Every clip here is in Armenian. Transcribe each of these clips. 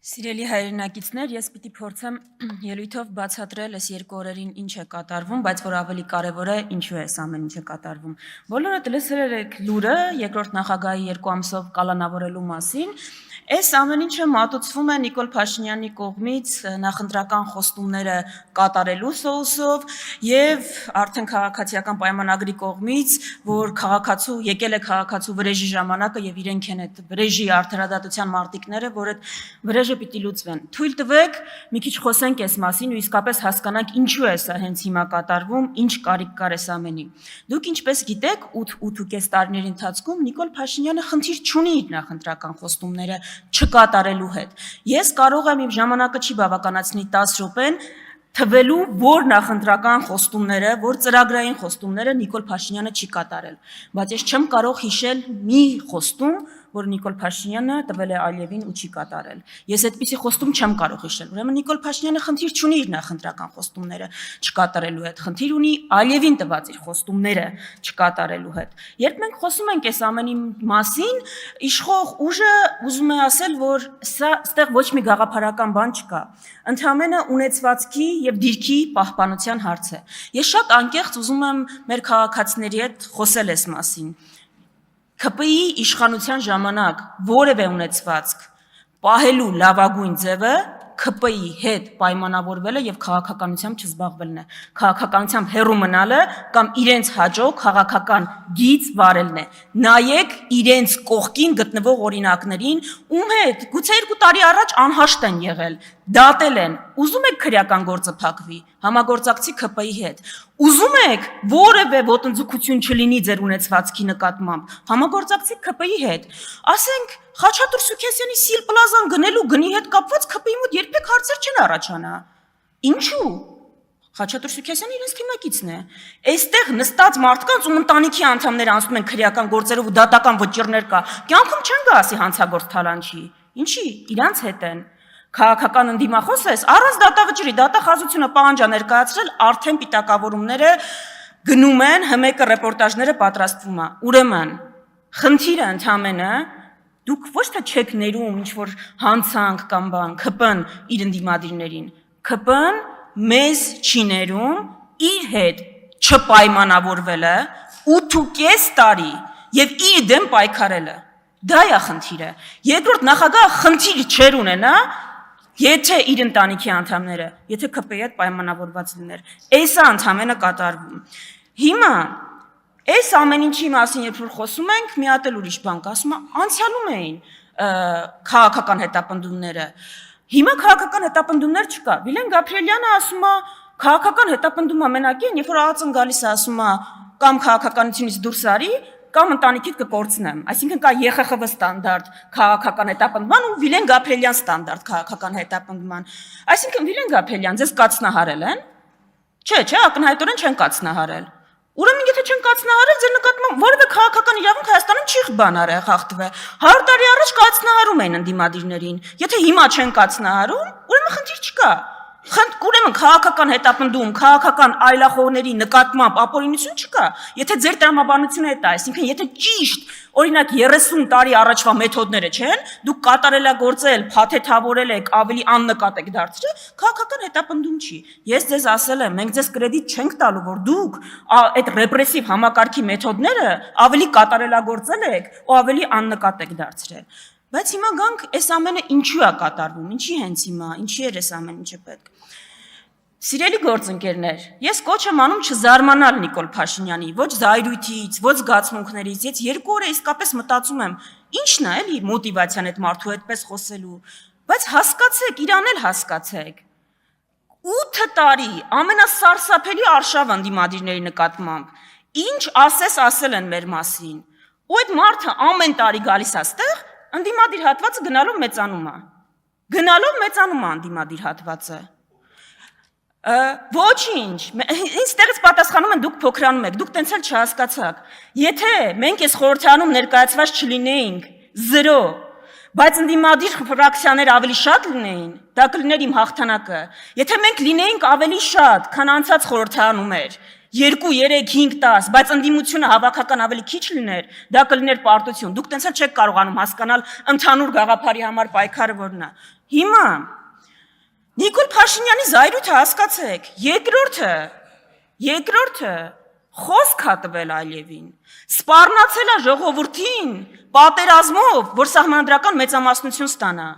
Սիրելի հայրենակիցներ, ես պիտի փորձեմ ելույթով բացատրել այս երկու օրերին ինչ է կատարվում, բայց որ ավելի կարևոր է ինչու է այս ամեն ինչը կատարվում։ Բոլորդ լսել եք լուրը երկրորդ նախագահի 2 ամսով կալանավորելու մասին։ Այս ամեն ինչը մատուցվում է Նիկոլ Փաշինյանի կողմից նախընտրական խոստումները կատարելու սոուսով եւ արդեն քաղաքացիական պայմանագրի կողմից, որ քաղաքացու եկել է քաղաքացու վրեժի ժամանակը եւ իրենք են այդ վրեժի արդարադատության մարտիկները, որ այդ վրեժը պիտի լուծվեն։ Թույլ տվեք մի քիչ խոսենք այս մասին ու իսկապես հասկանանք ինչու է սա հենց հիմա կատարվում, ինչ կարիք կար այս ամենի։ Դուք ինչպես գիտեք, 8.5 տարիների ընթացքում Նիկոլ Փաշինյանը խնդիր չունի իր նախընտրական խոստումները չկատարելու հետ։ Ես կարող եմ իմ ժամանակը չի բավականացնի 10 րոպեն թվելու, որ նախընտրական խոստումները, որ ծրագրային խոստումները Նիկոլ Փաշինյանը չի կատարել։ Բայց ես չեմ կարող հիշել մի խոստում, որ Նիկոլ Փաշինյանը տվել է Ալիևին ու չի կատարել։ Ես այդպիսի խոստում չեմ կարող հիշել։ Ուրեմն Նիկոլ Փաշինյանը խնդիր չունի իր նախընտրական խոստումները չկատարելու հետ, խնդիր ունի Ալիևին տված իր խոստումները չկատարելու հետ։ Երբ մենք խոսում ենք այս ամենի մասին, իշխող ուժը ուզում է ասել, որ սա այստեղ ոչ մի գաղափարական բան չկա։ Ընդհանրապես ունեցվածքի եւ դիրքի պահպանության հարց է։ Ես շատ անկեղծ ուզում եմ մեր քաղաքացիների հետ խոսել այս մասին։ ՔՊ-ի իշխանության ժամանակ որևէ ունեցվածք պահելու լավագույն ձևը ՔՊ-ի հետ պայմանավորվելը եւ քաղաքականությամբ չզբաղվելն է, քաղաքականությամբ հեռու մնալը կամ իրենց հաջող քաղաքական գիծ վարելն է։ Նայեք իրենց կողքին գտնվող օրինակներին, ում հետ գուցե 2 տարի առաջ անհաշտ են եղել, դատել են, ուզում եք քրեական գործը փակվի, համագործակցի ՔՊ-ի հետ, ուզում եք որևէ ոտնձգություն չլինի ձեր ունեցվածքի նկատմամբ, համագործակցի ՔՊ-ի հետ, ասենք Խաչատուր Սուքեսյանի Սիլ Պլազան գնելու գնի հետ կապված ՔՊ-ի մոտ երբեք հարցեր չեն առաջանա։ Ինչու՞։ Խաչատուր Սուքեսյանը իրենց թիմակիցն է։ Այստեղ նստած մարդկանց ում ընտանիքի անդամները անցնում են քրեական գործերով ու դատական վճիռներ կա, կյանքում չեն գա ասի հանցագործ թալանչի։ Ինչի՞, իրանց հետ են։ Քաղաքական ընդդիմախոս ես, առանց դատավճռի, դատախազությունը պահանջ ներկայացրել, արդեն պիտակավորումները գնում են, ՀՄԿ ռեպորտաժները պատրաստվում է։ Ուրեմն, խնդիրը ընդամենը դուք ոչ թե չեք ներում ինչ-որ հանցանք կամ բան, ՔՊ-ն իր ընդդիմադիրներին, ՔՊ-ն մեզ չի ներում իր հետ չպայմանավորվելը 8.5 տարի եւ իր դեմ պայքարելը։ Դա է խնդիրը։ Երկրորդ նախագահը խնդիր չեր ունենա, եթե իր ընտանիքի անդամները, եթե ՔՊ-ի հետ պայմանավորված լիներ։ Էսա ընդամենը կատարվում։ Հիմա այս ամեն ինչի մասին երբ որ խոսում ենք, մի հատ էլ ուրիշ բան կա, ասում անցյալում էին քաղաքական հետապնդումները։ Հիմա քաղաքական հետապնդումներ չկա։ Վիլեն Գաբրիելյանը ասում է, քաղաքական հետապնդումը մենակ են, երբ որ ԱԱԾ-ն գալիս է ասում է, կամ քաղաքականությունից դուրս արի, կամ ընտանիքիդ կկորցնեմ։ Այսինքն կա ԵԽԽՎ ստանդարտ քաղաքական հետապնդման ու Վիլեն Գաբրիելյան ստանդարտ քաղաքական հետապնդման։ Այսինքն Վիլեն Գաբրիելյան ձեզ կացնահարել են։ Չէ, ակնհայտորեն չեն կացնահարել։ Ուրեմն եթե չեն կացնահարել, ձեր նկատմամբ որևէ քաղաքական իրավունք Հայաստանում չի բանարել խախտվել։ 100 տարի առաջ կացնահարում էին ընդդիմադիրներին։ Եթե հիմա չեն կացնահարում, ուրեմն խնդիր չկա։ Ուրեմն քաղաքական հետապնդում, քաղաքական այլախոհների նկատմամբ ապօրինություն չկա։ Եթե ձեր տրամաբանությունը է դա, այսինքն եթե ճիշտ, օրինակ 30 տարի առաջվա մեթոդները չեն, դուք կատարելագործել, փաթեթավորել եք, ավելի աննկատ եք դարձրել, քաղաքական հետապնդում չի։ Ես ձեզ ասել եմ, մենք ձեզ կրեդիտ չենք տալու, որ դուք այդ ռեպրեսիվ համակարգի մեթոդները ավելի կատարելագործել եք ու ավելի աննկատ եք դարձրել։ Բայց հիմա գանք այս ամենը ինչու է կատարվում, ինչի հենց հիմա, ինչի էր այս ամեն ինչը պետք։ Սիրելի գործընկերներ, ես կոչ եմ անում չզարմանալ Նիկոլ Փաշինյանի, ոչ զայրույթից, ոչ զգացմունքներից, ես 2 օր իսկապես մտածում եմ, ի՞նչն է էլի մոտիվացիան այդ մարդու այդպես խոսելու, բայց հասկացեք, իրան էլ հասկացեք։ 8 տարի ամենասարսափելի արշավ ընդդիմադիրների նկատմամբ, ինչ ասել են մեր մասին, ու այդ մարդը ամեն տարի գալիս է այստեղ, ընդդիմադիր հատվածը գնալով մեծանում է։ Գնալով մեծանում է ընդդիմադիր հատվածը։ Ոչինչ, ինձ տեղից պատասխանում են դուք փոքրանում եք, դուք տենց էլ չհասկացաք։ Եթե մենք այս խորհրդարանում ներկայացված չլինեինք 0, բայց ընդդիմադիր ֆրակցիաներ ավելի շատ լինեին, դա կլիներ իմ հաղթանակը։ Եթե մենք լինեինք ավելի շատ, քան անցած խորհրդարանում էր, 2, 3, 5, 10, բայց ընդդիմությունը հավաքական ավելի քիչ լիներ, դա կլիներ պարտություն։ Դուք տենց էլ չեք կարողանում հասկանալ ընդհանուր գաղափարի համար պայքարը որն է։ Հիմա Նիկոլ Փաշինյանի զայրույթը հասկացեք, երկրորդը խոսք հա տվել Ալիևին, սպառնացել է ժողովրդին պատերազմով, որ սահմանադրական մեծամասնություն ստանա,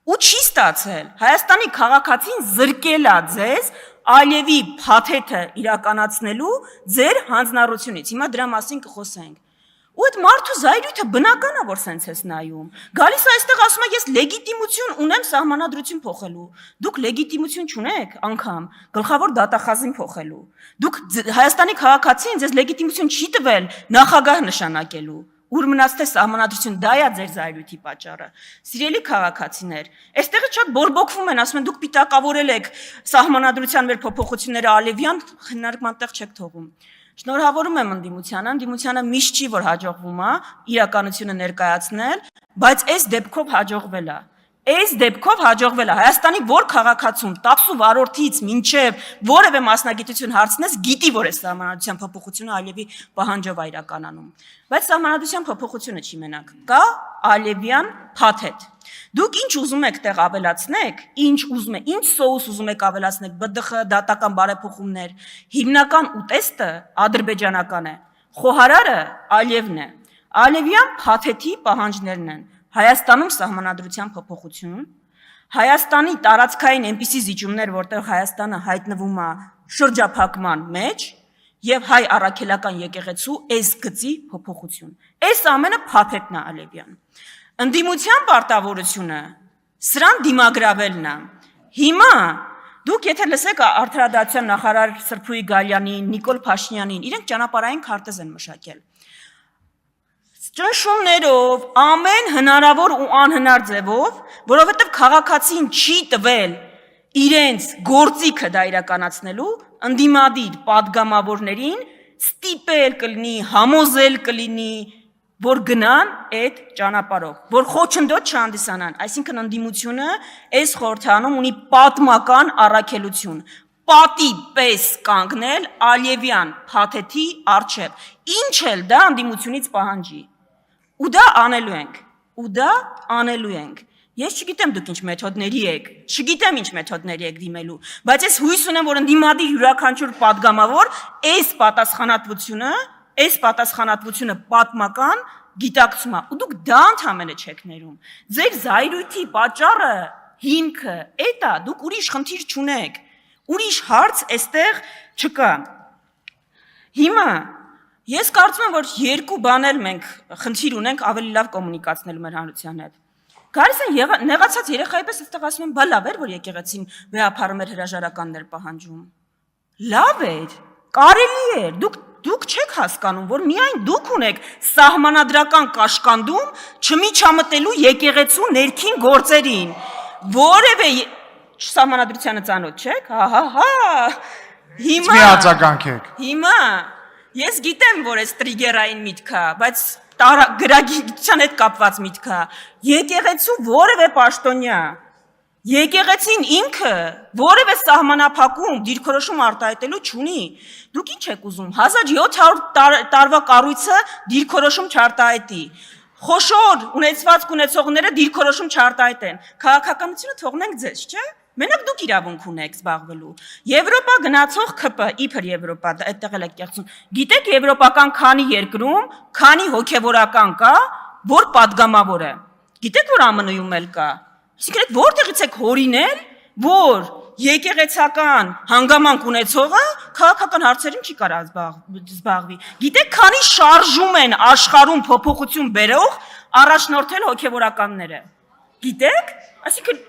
ու չի ստացել, Հայաստանի քաղաքացին զրկել է ձեզ Ալիևի փաթեթը իրականացնելու ձեր հանձնառությունից, հիմա դրա մասին կխոսենք, ու այդ մարդու զայրույթը բնական է, որ սենց ես նայում, գալիս այստեղ ասում է ես լեգիտիմություն ունեմ սահմանադրություն փոխելու, դուք լեգիտիմություն չունեք անգամ գլխավոր դատախազին փոխելու, դուք Հայաստանի քաղաքացին ձեզ լեգիտիմություն չի տվել նախագահ նշանակելու, ուր մնաց թե սահմանադրություն, դա է ձեր զայրույթի պատճառը, սիրելի քաղաքացիներ, այստեղը շատ բորբոքվում են, ասում են դուք պիտակավորել եք սահմանադրության մեր փոփոխությունները Ալիևյան, քննարկման տեղ չեք թողում, շնորհավորում եմ ընդդիմությանը միշտ չի, որ հաջողվում է իրականությունը ներկայացնել, բայց այս դեպքով հաջողվել է, Հայաստանի որ քաղաքացուն 10 վարորդից մինչև որևէ մասնագիտություն հարցնես, գիտի, որ այս սահմանադրության փոփոխությունը Ալիևի պահանջով է իրականանում, բայց սահմանադրության փոփոխությունը չի մենակ, կա Ալիևյան փաթեթ, դուք ինչ ուզում եք տեղ ավելացնեք, ինչ սոուս ուզում եք ավելացնեք, ԲԴԽ, դատական բարեփոխումներ, հիմնական ուտեստը ադրբեջանական է, խոհարարը Ալիևն է, Ալիևյան փաթեթի պահանջներն են, Հայաստանում սահմանադրության փոփոխություն, Հայաստանի տարածքային այնպիսի զիջումներ, որտեղ Հայաստանը հայտնվում է շրջափակման մեջ եւ հայ առաքելական եկեղեցու այս գծի փոփոխություն, այս ամենը փաթեթն է Ալիևյան, ընդդիմության պարտավորությունը սրան դիմագրավելն է, հիմա դուք եթե լսեք արդարադատության նախարար Սրփուի Գալյանին, Նիկոլ Փաշինյանին, իրենք ճանապարհային քարտեզ են մշակել, ճնշումներով, ամեն հնարավոր ու անհնար ձևով, որովհետև քաղաքացին չի տվել իրենց գործիքը դա իրականացնելու, ընդդիմադիր պատգամավորներին ստիպել կլինի, համոզել կլինի, որ գնան այդ ճանապարհով, որ խոչընդոտ չհանդիսանան, այսինքն ընդդիմությունը այս խորհրդանում ունի պատմական առաքելություն, պատի պես կանգնել Ալիևյան փաթեթի առջև, ինչ էլ դա ընդդիմությունից պահանջի, ու դա անելու ենք, ես չգիտեմ դուք ինչ մեթոդների եք, չգիտեմ ինչ մեթոդների եք դիմելու, բայց ես հույս ունեմ, որ ընդդիմադիր յուրաքանչյուր պատգամավոր այս պատասխանատվությունը պատմական գիտակցում է, ու դուք դա ընդհանրապես չեք ներում, ձեր զայրույթի պատճառը, հիմքը, էդ է, դուք ուրիշ խնդիր չունեք, ուրիշ հարց այստեղ չկա, հիմա, ես կարծում եմ, որ երկու բան էլ մենք խնդիր ունենք ավելի լավ կոմունիկացնելու մեր հանրության հետ, գալիս են նեղացած երեխայի պես այստեղ ասում են, բա լավ էր, որ եկեղեցին վեհափառում էր հրաժարականներ պահանջում, լավ էր, կարելի էր, դուք չեք հասկանում, որ միայն դուք ունեք սահմանադրական կաշկանդում չմիջամտելու եկեղեցու ներքին գործերին, որևէ սահմանադրությանը ծանոթ չեք, հիմա, ես գիտեմ, որ այս տրիգերային միտք է, բայց գրագիտության հետ կապված միտք է, եկեղեցու որևէ պաշտոնյա, եկեղեցին ինքը որևէ սահմանափակում դիրքորոշում արտահայտելու չունի, դուք ինչ եք ուզում, 1700 տարվա կառույցը դիրքորոշում չարտահայտի, խոշոր ունեցվածք ունեցողները դիրքորոշում չարտահայտեն, քաղաքականությունը թողնենք ձեզ, չէ՞, մենակ դուք իրավունք ունեք զբաղվելու, Եվրոպա գնացող ԿՊ, իբր Եվրոպա, այդտեղ էլ եք կեղծում, գիտեք եվրոպական քանի երկրում, քանի հոգևորական կա, որ պատգամավոր է, գիտեք, որ ԱՄՆ-ում էլ կա, այսինքն որտեղից եք հորինել, որ եկեղեցական հանգամանք ունեցողը քաղաքական հարցերին չի կարող զբաղվի, գիտեք, քանի շարժում են աշխարհում փոփոխություն բերող առաջնորդել հոգևորականները, գիտեք, այսինքն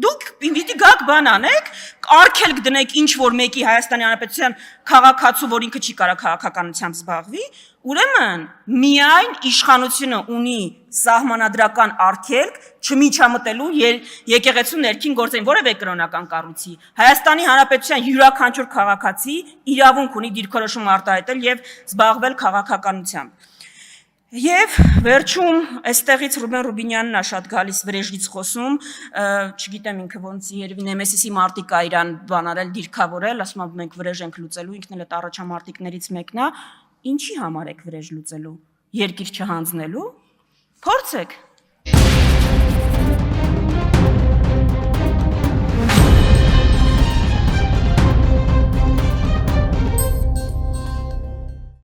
դուք պիտի գաք բան անեք, արգելք դնեք ինչ-որ մեկի Հայաստանի Հանրապետության քաղաքացու, որ ինքը չի կարող քաղաքականությամբ զբաղվի, ուրեմն միայն իշխանությունը ունի սահմանադրական արգելք չմիջամտելու եկեղեցու ներքին գործերին, որևէ կրոնական կառույցի, Հայաստանի Հանրապետության յուրաքանչյուր քաղաքացի իրավունք ունի դիրքորոշում արտահայտել եւ զբաղվել քաղաքականությամբ։ Եվ վերջում այստեղից Ռուբեն Ռուբինյանն է շատ գալիս վրեժից խոսում, չգիտեմ ինքը ոնց երևի Նեմեսիսի մարտիկ է իրան բան արել, դիրքավորել, ասում է մենք վրեժ ենք լուծելու, ինքն էլ այդ առաջամարտիկներից մեկն է, ինչի համար եք վրեժ լուծելու, երկիր չհանձնելու, փորձեք